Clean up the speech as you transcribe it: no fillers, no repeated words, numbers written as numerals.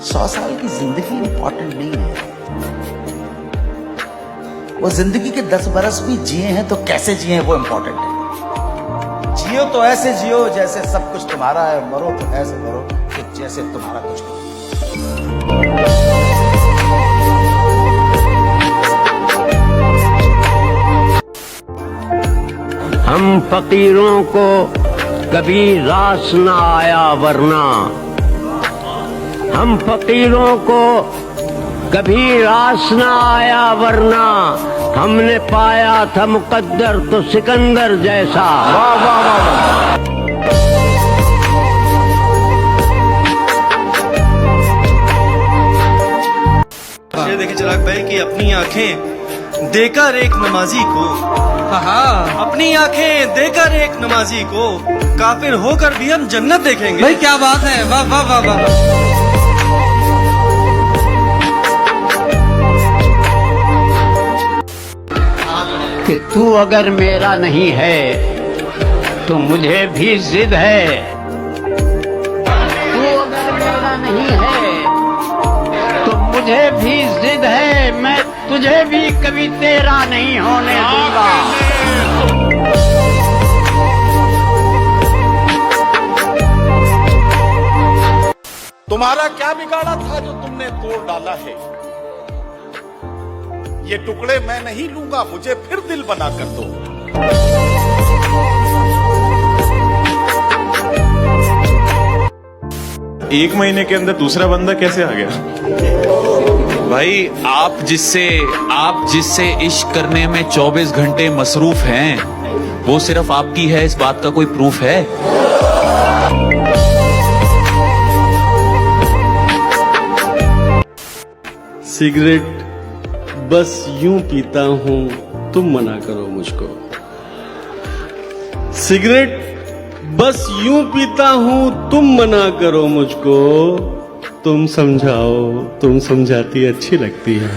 100 साल की जिंदगी इंपॉर्टेंट नहीं है, वो जिंदगी के 10 बरस भी जिए हैं तो कैसे जिए हैं वो इंपॉर्टेंट है। जियो तो ऐसे जियो जैसे सब कुछ तुम्हारा है, मरो तो ऐसे मरो कि जैसे तुम्हारा कुछ नहीं। हम फकीरों को कभी रास न आया वरना, हम फकीरों को कभी रास न आया वरना, हमने पाया था मुकद्दर तो सिकंदर जैसा। वाह वाह वाह। ये देखिए चिराग भाई कि अपनी आंखें देकर एक नमाजी को, अपनी आंखें देकर एक नमाजी को, काफिर होकर भी हम जन्नत देखेंगे। भाई क्या बात है, वाह वाह वाह वाह। कि तू अगर मेरा नहीं है तो मुझे भी जिद है, तू अगर मेरा नहीं है तो मुझे भी जिद है, मैं तुझे भी कभी तेरा नहीं होने दूंगा। तुम्हारा क्या बिगाड़ा था जो तुमने तोड़ डाला है? ये टुकड़े मैं नहीं लूंगा, मुझे फिर दिल बना कर दो। एक महीने के अंदर दूसरा बंदा कैसे आ गया? भाई आप जिससे इश्क करने में 24 घंटे मसरूफ हैं, वो सिर्फ आपकी है, इस बात का कोई प्रूफ है? सिगरेट बस यूं पीता हूं, तुम मना करो मुझको। सिगरेट बस यूं पीता हूं, तुम मना करो मुझको। तुम समझाओ, तुम समझाती अच्छी लगती है।